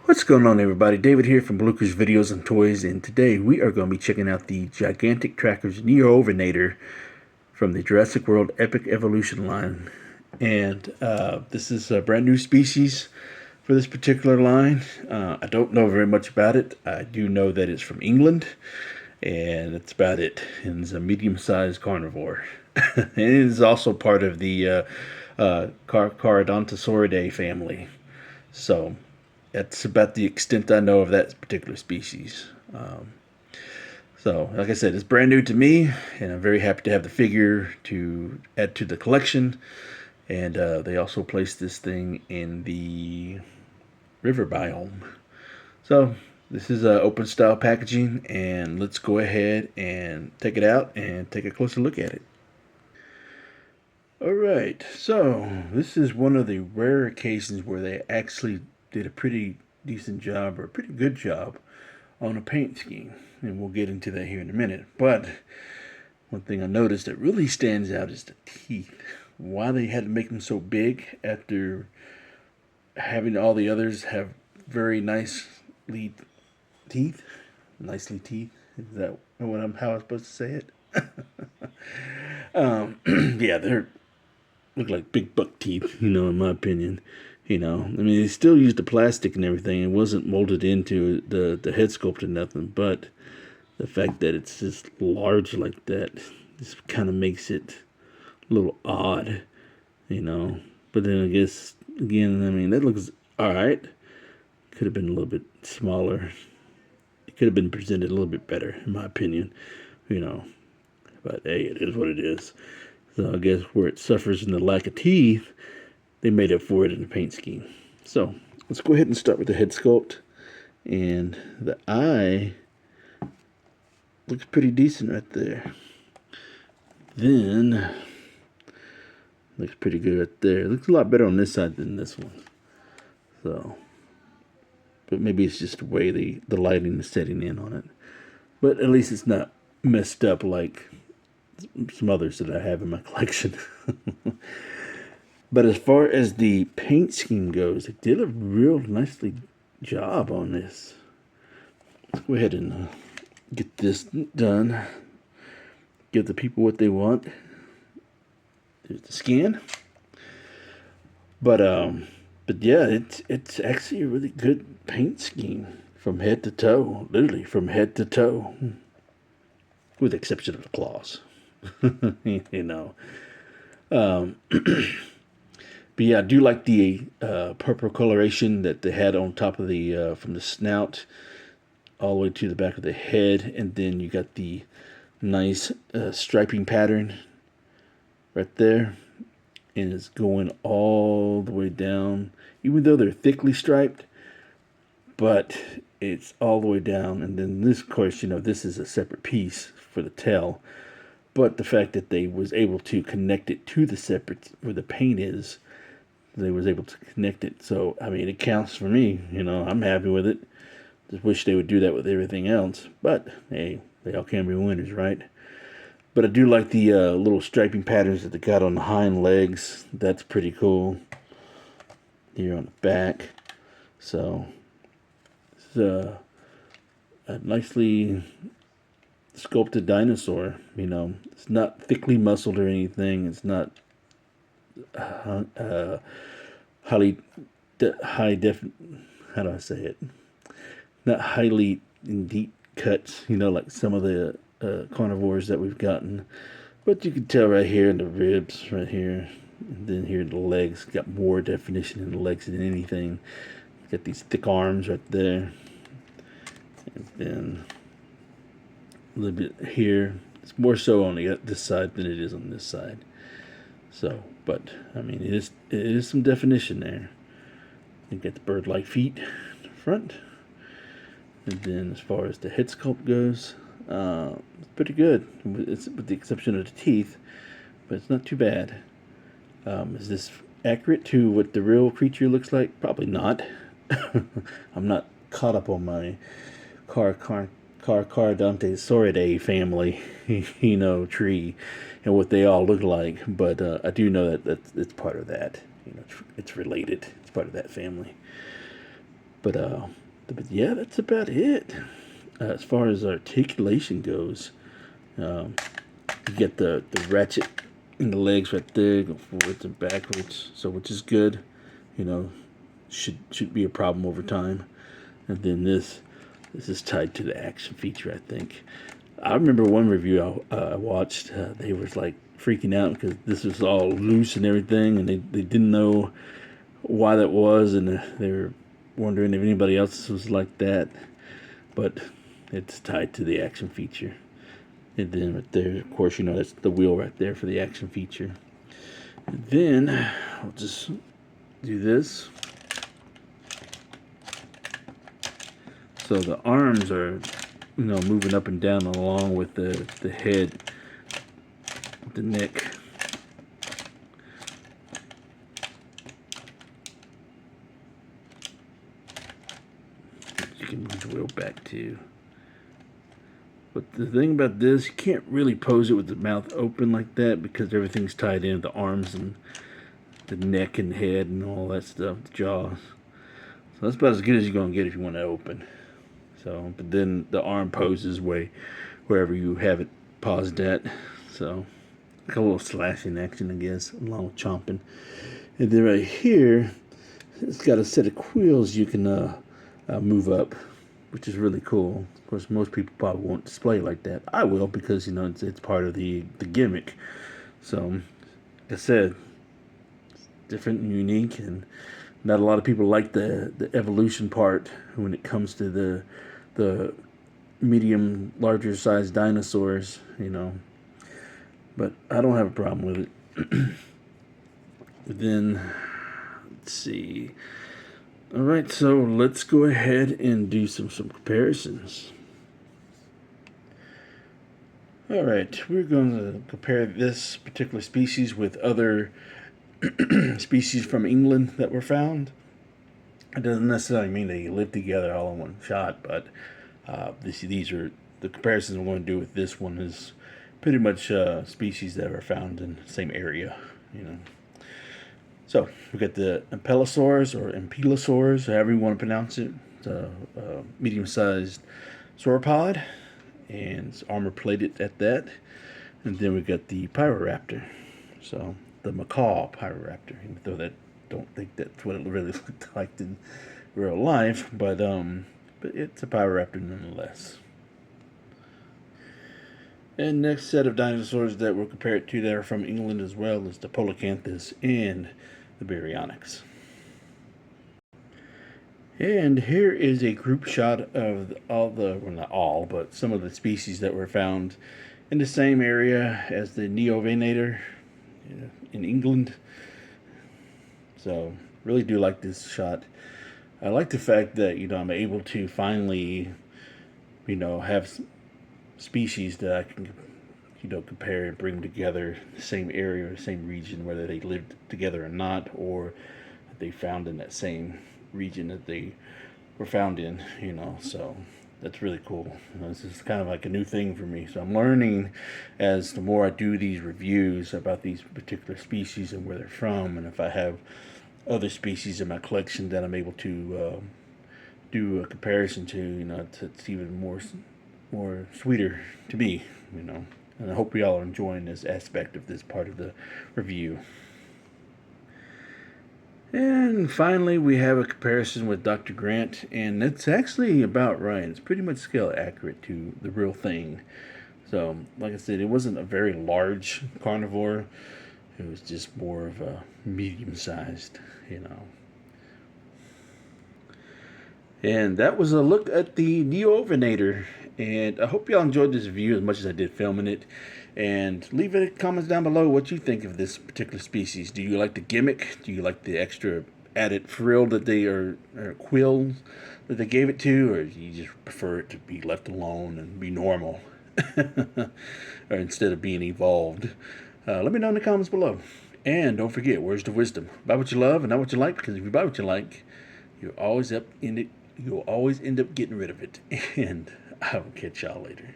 What's going on, everybody? David here from Bluckers Videos and Toys, and today we are going to be checking out the Gigantic Trackers Neovenator from the Jurassic World Epic Evolution line. And this is a brand new species for this particular line. I don't know very much about it. I do know that it's from England, and that's about it. And it's a medium-sized carnivore. And it is also part of the Carodontosauриdae family. So that's about the extent I know of that particular species. So, like I said, it's brand new to me, and I'm very happy to have the figure to add to the collection. And they also placed this thing in the river biome. So, this is open style packaging, and let's go ahead and take it out and take a closer look at it. Alright, so this is one of the rare occasions where they actually did a pretty decent job, or a pretty good job, on a paint scheme. And we'll get into that here in a minute. But one thing I noticed that really stands out is the teeth. Why they had to make them so big after having all the others have very nicely teeth. Nicely teeth. Is that how I'm supposed to say it? Yeah, they're look like big buck teeth, in my opinion. I mean, they still used the plastic and everything. It wasn't molded into the head sculpt or nothing, but the fact that it's just large like that just kind of makes it a little odd, But then I guess, again, I mean, that looks alright. Could have been a little bit smaller. It could have been presented a little bit better, in my opinion, But hey, it is what it is. So I guess where it suffers in the lack of teeth, they made up for it in the paint scheme. So let's go ahead and start with the head sculpt. And the eye looks pretty decent right there. Then looks pretty good right there. It looks a lot better on this side than this one. So, but maybe it's just the way the lighting is setting in on it. But at least it's not messed up like some others that I have in my collection. But as far as the paint scheme goes, they did a real nicely job on this. Let's go ahead and get this done. Give the people what they want. There's the scan. But yeah, it's actually a really good paint scheme from head to toe, literally from head to toe, with the exception of the claws. But yeah, I do like the purple coloration that they had on top of the from the snout all the way to the back of the head, and then you got the nice striping pattern right there, and it's going all the way down. Even though they're thickly striped, but it's all the way down. And then this, of course, this is a separate piece for the tail. But the fact that they was able to connect it to the separate where the paint is, they was able to connect it. So, I mean, it counts for me. I'm happy with it. Just wish they would do that with everything else. But, hey, they all can be winners, right? But I do like the little striping patterns that they got on the hind legs. That's pretty cool. Here on the back. So, it's a nicely sculpted dinosaur. It's not thickly muscled or anything. It's not highly how do I say it? Not highly in deep cuts, like some of the carnivores that we've gotten. But you can tell right here in the ribs, right here, and then here the legs, got more definition in the legs than anything. Got these thick arms right there, and then a little bit here. It's more so on this side than it is on this side. So, but I mean, it is some definition there. You get the bird-like feet in the front, and then as far as the head sculpt goes, it's pretty good. It's with the exception of the teeth, but it's not too bad. Is this accurate to what the real creature looks like? Probably not. I'm not caught up on my Carodontosauриdae family, tree, and what they all look like. But I do know that it's part of that. It's related. It's part of that family. But yeah, that's about it. As far as articulation goes, you get the ratchet in the legs right there, go forwards and backwards, so which is good. You know, should be a problem over time. And then this is tied to the action feature, I think. I remember one review I watched, they was like freaking out because this was all loose and everything, and they didn't know why that was, and they were wondering if anybody else was like that. But it's tied to the action feature. And then right there, of course, you know, that's the wheel right there for the action feature. And then I'll just do this. So the arms are, you know, moving up and down along with the head, the neck. You can move the wheel back too. But the thing about this, you can't really pose it with the mouth open like that because everything's tied in, the arms and the neck and head and all that stuff, the jaws. So that's about as good as you're going to get if you want to open. So, but then the arm poses wherever you have it paused at. So, like a little slashing action, I guess, along with chomping. And then right here, it's got a set of quills you can move up, which is really cool. Of course, most people probably won't display like that. I will because, you know, it's part of the gimmick. So, like I said, it's different and unique, and not a lot of people like the evolution part when it comes to the medium, larger size dinosaurs, you know. But I don't have a problem with it. But then, let's see. All right, so let's go ahead and do some comparisons. All right, we're going to compare this particular species with other species from England that were found. It doesn't necessarily mean they live together all in one shot, but these are the comparisons we're going to do with this one is pretty much species that are found in the same area, you know. So we got the Impelosaurs or Impelosaurs, however you want to pronounce it. It's a medium-sized sauropod, and it's armor-plated at that. And then we got the Pyroraptor, so the macaw Pyroraptor. Even though I don't think that's what it really looked like in real life, but it's a Pyroraptor nonetheless. And next set of dinosaurs that we'll compare it to that are from England as well is the Polacanthus and the Baryonyx. And here is a group shot of all the, well, not all, but some of the species that were found in the same area as the Neovenator in England. So really do like this shot. I like the fact that, you know, I'm able to finally, you know, have species that I can, you know, compare and bring together the same area or same region, whether they lived together or not, or they found in that same region that they were found in, you know. So that's really cool. You know, this is kind of like a new thing for me. So I'm learning as the more I do these reviews about these particular species and where they're from, and if I have other species in my collection that I'm able to do a comparison to, you know, it's even more sweeter to me, you know. And I hope y'all are enjoying this aspect of this part of the review. And finally, we have a comparison with Dr. Grant, and it's actually about right. It's pretty much scale accurate to the real thing. So, like I said, it wasn't a very large carnivore. It was just more of a medium-sized, you know. And that was a look at the Neovenator. And I hope y'all enjoyed this review as much as I did filming it. And leave it comments down below what you think of this particular species. Do you like the gimmick? Do you like the extra added frill that they or quills that they gave it to? Or do you just prefer it to be left alone and be normal? Or instead of being evolved? Let me know in the comments below. And don't forget, words of wisdom. Buy what you love and not what you like, because if you buy what you like, you'll always end up getting rid of it. And I will catch y'all later.